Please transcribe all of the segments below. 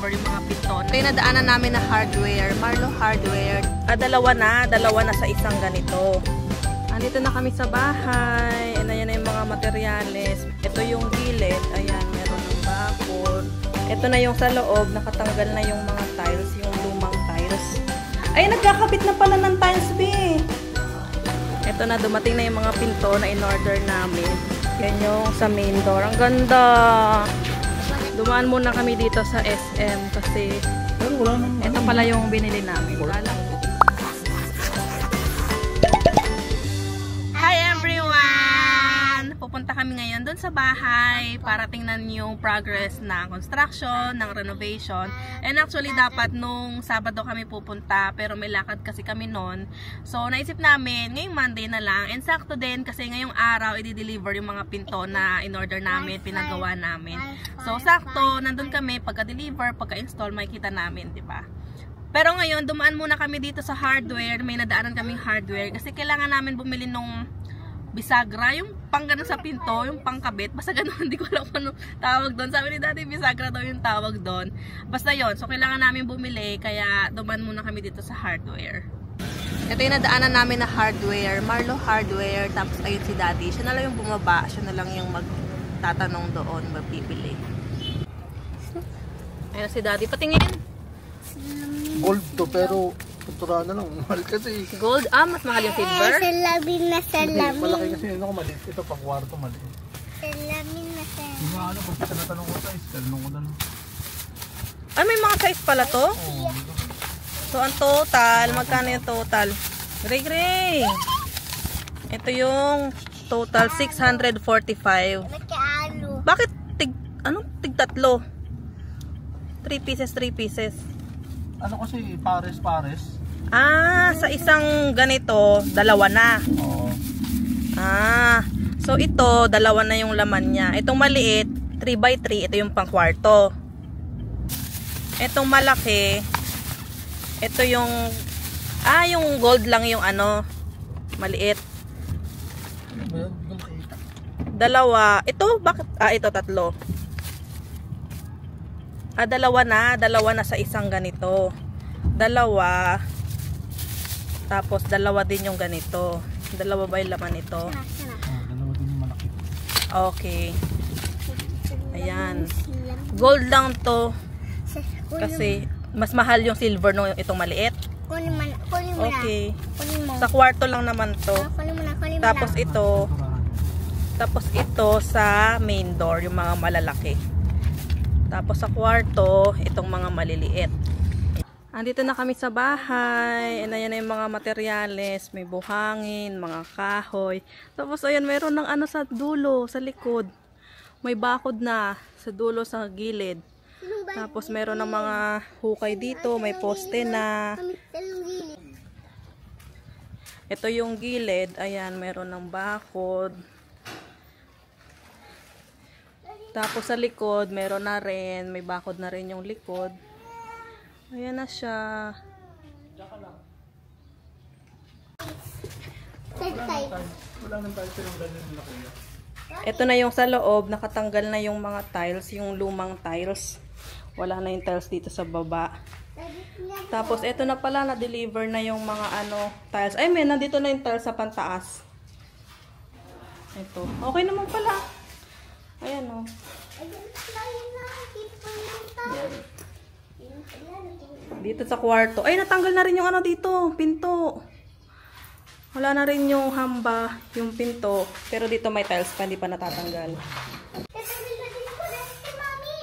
i-deliver yung mga pinto. Kaya nadaanan namin na hardware, Marlo Hardware. Dalawa na sa isang ganito. Andito na kami sa bahay. Ayan na yung mga materyales. Ito yung gilid. Ayan, meron ng bakod. Ito na yung sa loob. Nakatanggal na yung mga tiles, yung lumang tiles. Ay, nagkakabit na pala ng tiles, B. Ito na, dumating na yung mga pinto na in-order namin. Yan yung sa main door. Ang ganda! Dumaan muna kami dito sa SM kasi ito pala yung binili namin. Hi everyone! Pupunta kami ngayon doon sa bahay para tingnan yung progress ng construction, ng renovation. And actually dapat nung Sabado kami pupunta pero may lakad kasi kami noon. So naisip namin ngayong Monday na lang. And sakto din kasi ngayong araw i-deliver yung mga pinto na in-order namin, pinagawa namin. So sakto, nandun kami pagka-deliver, pagka-install, makikita namin, di ba? Pero ngayon, dumaan muna kami dito sa hardware. May nadaanan kaming hardware kasi kailangan namin bumili nung bisagra, yung pang ganun sa pinto, yung pangkabit. Basta ganun, hindi ko alam kung ano tawag doon. Sabi ni Daddy, bisagra daw yung tawag doon. Basta yon. So kailangan namin bumili, kaya dumaan muna kami dito sa hardware. Ito yung nadaanan namin na hardware, Marlo Hardware. Tapos ayun si Daddy, siya na lang yung bumaba, siya na lang yung magtatanong doon, magbibili. Ayun si Daddy, patingin. Gold to, pero puntura na lang. Mahal kasi. Gold? Mas mahal yung silver? Salamin na salamin. Malaki kasi yun ako maliit. Ito pang kwarto maliit. Salamin na salamin. Yung ano, kung tinatanong ko size, tanong ko na lang. Ay, may mga size pala to? Oo. So, ang total, magkano yung total? Gray. Ito yung total, 645. Nagkaalo. Bakit tig tatlo? 3 pieces. Ano kasi, pares. Sa isang ganito, dalawa na. Oo. So ito, dalawa na yung laman niya. Itong maliit, 3x3, ito yung pang kwarto. Itong malaki, ito yung yung gold lang yung maliit. Ano ba yun? Dalawa. Ito, bakit? Ito tatlo. Dalawa na sa isang ganito. Dalawa. Tapos dalawa din yung ganito. Dalawa ba yung laman ito? Dalawa din yung malaki. Okay. Ayan. Gold lang to. Kasi mas mahal yung silver nung itong maliit. Kunin mo na. Okay. Kunin mo. Sa kwarto lang naman to. Kunin mo na. Tapos ito sa main door, yung mga malalaki. Tapos sa kwarto, itong mga maliliit. Andito na kami sa bahay. Ayan na yung mga materyales. May buhangin, mga kahoy. Tapos ayan, meron ng sa dulo, sa likod. May bakod na sa dulo, sa gilid. Tapos meron ng mga hukay dito. May poste na. Ito yung gilid. Ayan, meron ng bakod. Tapos sa likod, meron na rin. May bakod na rin yung likod. Ayan na siya. Wala nang tayo pero ganyan na kuya. Ito na yung sa loob. Nakatanggal na yung mga tiles. Yung lumang tiles. Wala na yung tiles dito sa baba. Tapos ito na pala. Na-deliver na yung mga tiles. Ay, nandito na yung tiles sa pantaas. Ito. Okay naman pala. Ayan o. Dito sa kwarto. Ay, natanggal na rin yung dito. Pinto. Wala na rin yung hamba, yung pinto. Pero dito may tiles pa, hindi pa natatanggal.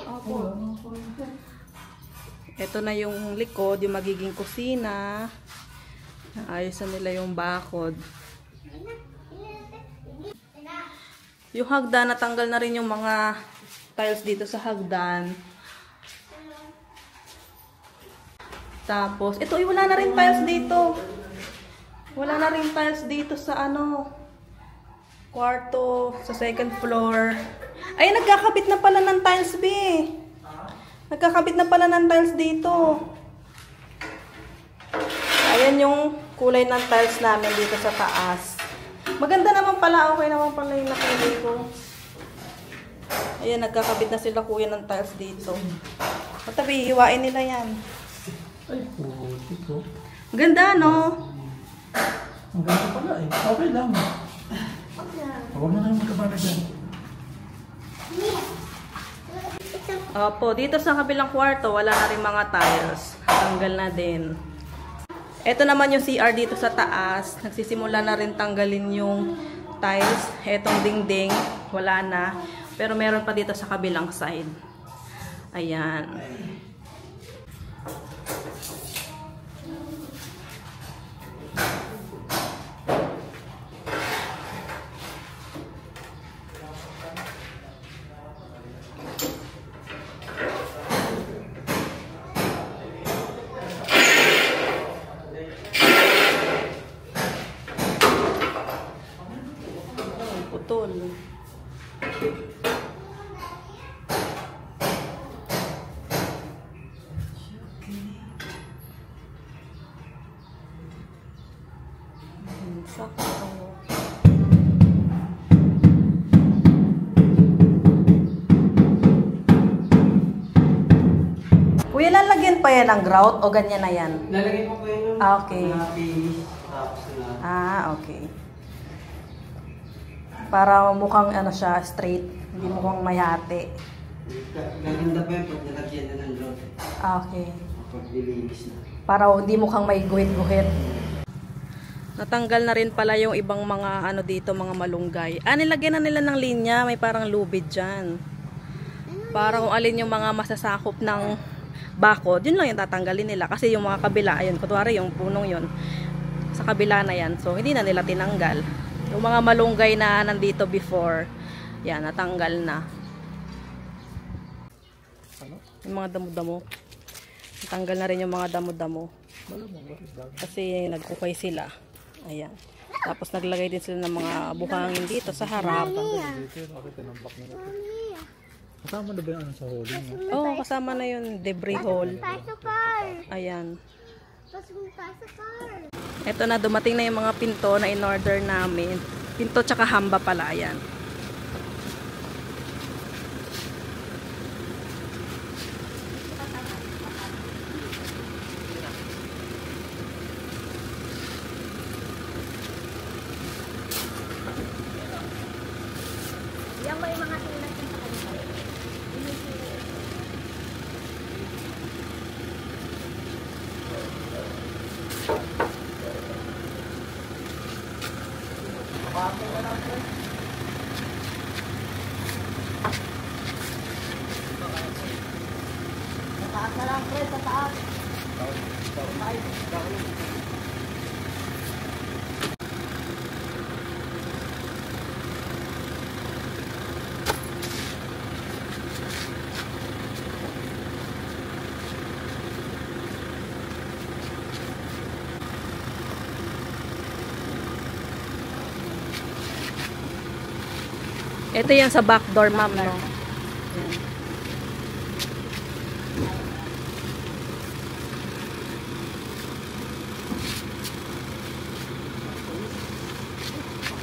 Opo. Ito na yung likod, yung magiging kusina. Ayos na nila yung bakod. Yung hagdan, natanggal na rin yung mga tiles dito sa hagdan. Tapos, ito, wala na rin tiles dito. Wala na rin tiles dito sa kwarto, sa second floor. Ay, nagkakabit na pala ng tiles, B. Nagkakabit na pala ng tiles dito. Ayan yung kulay ng tiles namin dito sa taas. Maganda naman pala. Okay naman pala yung napili ko. Ayan, nagkakabit na sila kuya ng tiles dito. Patabi, hiwain nila yan. Ay, puti ko. Ganda, no? Ang ganda pala eh. Okay lang. Huwag na kayong magkabala dyan. Opo, dito sa kabilang kwarto, wala na rin mga tiles. Tanggal na din. Ito naman yung CR dito sa taas. Nagsisimula na rin tanggalin yung tiles. Etong dingding, wala na. Pero meron pa dito sa kabilang side. Ayan. Putol. Sakto. Kuya, lalagyan pa yan ng grout o ganyan na yan? Lalagay po kayo ng Okay. finish, tapos na Okay. Para mukhang ano siya, straight. Hindi mukhang mayate. gaganda pa yun pag nalagyan na ng load. Okay. Pag nilinis na. Para hindi mukhang may guhit-guhit. Natanggal na rin pala yung ibang mga ano dito, mga malunggay. Nilagyan na nila ng linya, may parang lubid dyan. Para kung alin yung mga masasakop ng bakod, yun lang yung tatanggalin nila. Kasi yung mga kabila, ayun, kunwari yung punong yun, sa kabila na yan. So, hindi na nila tinanggal. Yung mga malunggay na nandito before, yan, natanggal na. Yung mga damo-damo. Natanggal na rin yung mga damo-damo. Kasi nagkukay sila. Ayan. Tapos naglagay din sila ng mga buhangin dito sa harap. Kasama na ba yung ano sa hauling? No? Oo, kasama na yung debris hole. Ayan. Ito na, dumating na yung mga pinto na in-order namin. Pinto tsaka hamba pala, ayan. Ito yan sa back door, ma'am, no?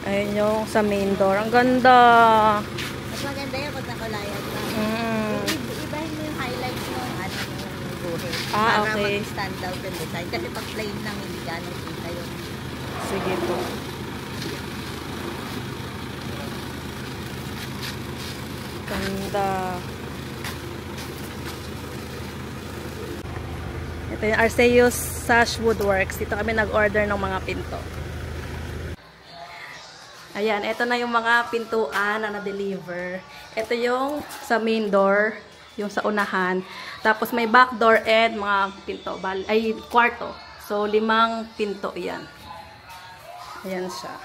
Ayan yung sa main door. Ang ganda! Mas maganda yun pag nakulayan ka. Ibahin mo yung highlights mo, ano yung buhay. Ah, para okay. mag-stand out yung design. Kasi pag plain lang, hindi gano'ng kita yun. Sige po. Ganda. Ito yung Arceus Sash Woodworks. Dito kami nag-order ng mga pinto. Ayan, ito na yung mga pintuan na na-deliver. Ito yung sa main door, yung sa unahan. Tapos may back door and mga pinto, ay kwarto. So, 5 pinto yan. Ayan siya.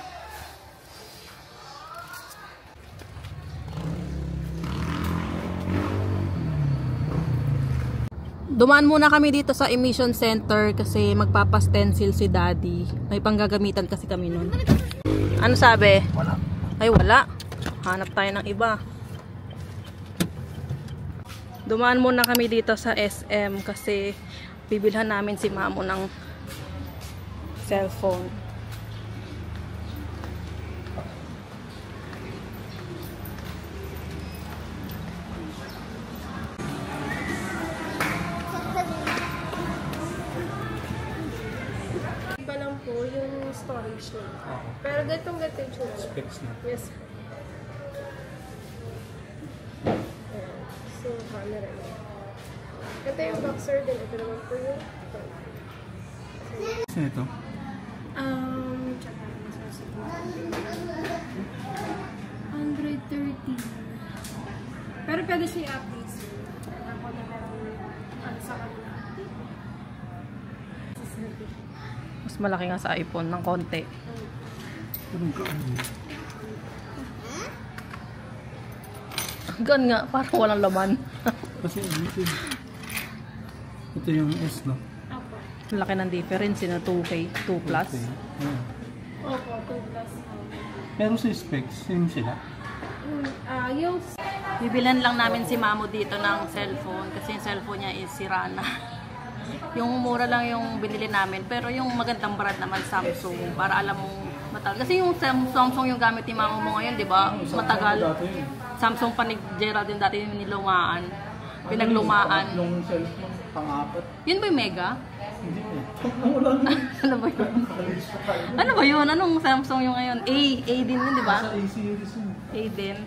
Dumaan muna kami dito sa emission center kasi magpapastencil si Daddy. May panggagamitan kasi kami nun. Ano sabi? Wala. Ay, wala. Hanap tayo ng iba. Dumaan muna kami dito sa SM kasi bibilhan namin si Mamo ng cellphone. storage nila. Oo. Pero ganito yung tsura. Specs na. Yes. Ayan. So, camera niya. Ito yung boxer din. Ito naman po yung Saan ito? check natin. 130. Pero pwede siya i-update. Ako na meron sa kanila. Mas malaki nga sa iPhone ng konti. Gan nga, parang walang laman. Kasi ito yung S, no? Opo. Laki ng difference na 2K, 2 plus. Okay. Ayan. Opo, 2 plus. Pero sa specs, same sila. Yung Bibilan lang namin si Mamo dito ng cellphone kasi yung cellphone niya is sira na. Yung mura lang yung binili namin pero yung magandang brand naman Samsung para alam mong matagal. Kasi yung Samsung yung gamit ni Mamo mo ngayon, di ba? Matagal. Samsung pa ni Gerald din dati yung nilumaan. Pinaglumaan. Yung cellphone, pang-apat. Yun ba yung Mega? Hindi eh. Wala na. Ano ba yun? Ano ba yun? Anong Samsung yung ngayon? A din yun, di ba? Sa A-series yun. A din.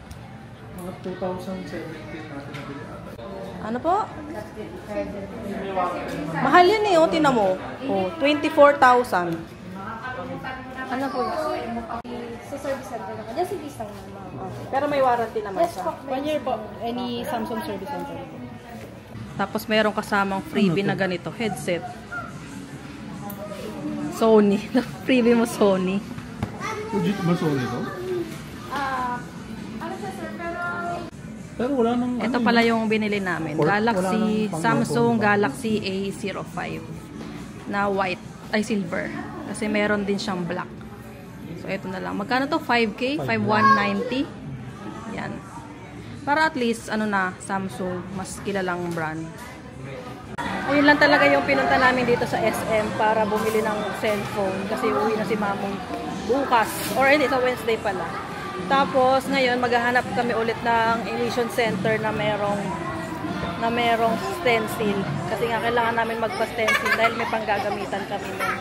Mga 2017 natin nabili ata. Ano po? Mahal yun eh, oh, tinan mo. Oh, 24,000. Ano po yun? sa service center naman. Just in case lang naman. Pero may warranty naman Yes siya. po. 1 year po. Any Samsung service center. Tapos merong kasamang freebie na ganito, headset. Sony. Freebie mo Sony. Legit ba Sony to? Ano siya sir? Pero wala nang... Ito pala yung binili namin. Galaxy, Samsung Galaxy A05 na white, ay silver. Kasi meron din siyang black. So ito na lang. Magkano to? 5K? 5,190? Yan. Para at least, ano na, Samsung, mas kilalang brand. O yun lang talaga yung pinunta namin dito sa SM para bumili ng cellphone. Kasi uwi na si Mamong bukas. Or hindi, sa Wednesday pala. Tapos ngayon maghahanap kami ulit ng emission center na merong stencil kasi nga kailangan namin magpa-stencil dahil may panggagamitan kami nun.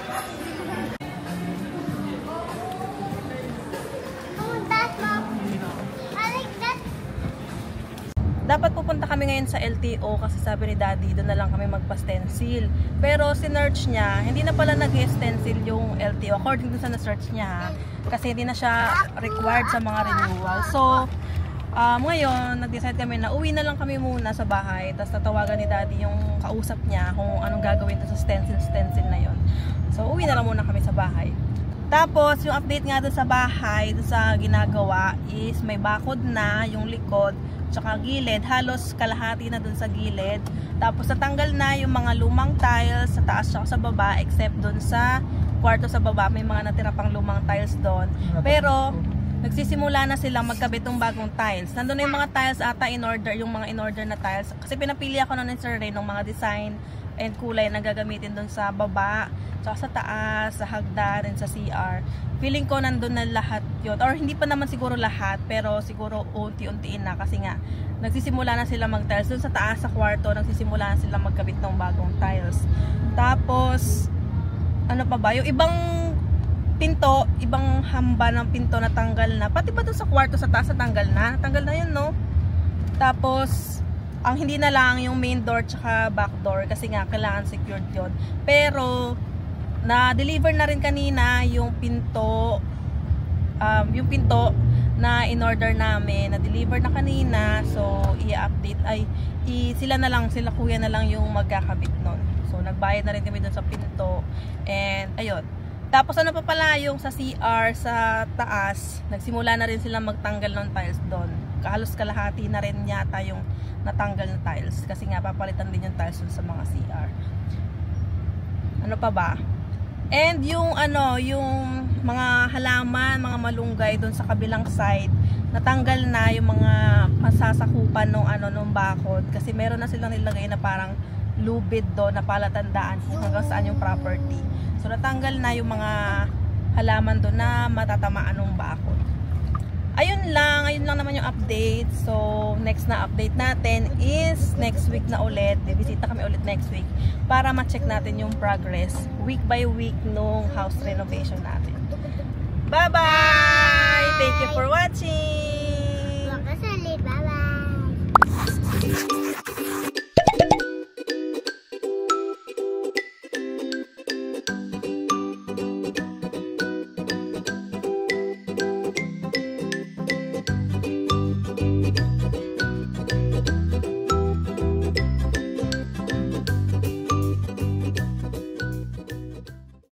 Dapat pupunta kami ngayon sa LTO kasi sabi ni Daddy doon na lang kami magpa-stencil. Pero sinearch niya, hindi na pala nag-stencil yung LTO according to sa na-search niya kasi hindi na siya required sa mga renewal. So, ngayon, nag-decide kami na uwi na lang kami muna sa bahay tapos tatawagan ni Daddy yung kausap niya kung anong gagawin to sa stencil na yon. So, uwi na lang muna kami sa bahay. Tapos, yung update nga doon sa bahay, doon sa ginagawa is may bakod na yung likod tsaka gilid, halos kalahati na dun sa gilid. Tapos natanggal na yung mga lumang tiles sa taas tsaka sa baba except dun sa kwarto sa baba, may mga natira pang lumang tiles doon. Pero nagsisimula na sila magkabit ng bagong tiles. Nandun na yung mga tiles ata in order, yung mga in order na tiles. Kasi pinapili ako na ng Sir Ray ng mga design and kulay na gagamitin dun sa baba, tsaka sa taas, sa hagdan, and sa CR. Feeling ko nandun na lahat yun. Or hindi pa naman siguro lahat, pero siguro unti-untiin na kasi nga nagsisimula na sila mag-tiles. Dun sa taas sa kwarto, nagsisimula na sila magkabit ng bagong tiles. Tapos, ano pa ba? Yung ibang pinto, ibang hamba ng pinto natanggal na. Pati ba dun sa kwarto sa taas natanggal na? Natanggal na yun, no? Tapos, ang hindi na lang yung main door tsaka back door kasi nga kailangan secured yun. Pero, na-deliver na rin kanina yung pinto na in-order namin. Na-deliver na kanina. So, i-update ay sila kuya na lang yung magkakabit nun. So, nagbayad na rin kami dun sa pinto. And, ayun. Tapos, ano pa pala yung sa CR sa taas, nagsimula na rin sila magtanggal ng tiles doon. Halos kalahati na rin yata yung natanggal na tiles. Kasi nga, papalitan din yung tiles dun sa mga CR. Ano pa ba? And yung yung mga halaman, mga malunggay doon sa kabilang side, natanggal na yung mga masasakupan nung bakod kasi meron na silang nilagay na parang lubid doon na palatandaan kung hanggang saan yung property. So natanggal na yung mga halaman doon na matatamaan ng bakod. ayun lang naman yung update. So, next na update natin is next week na ulit. Bibisita kami ulit next week para ma-check natin yung progress week by week nung house renovation natin. Bye-bye!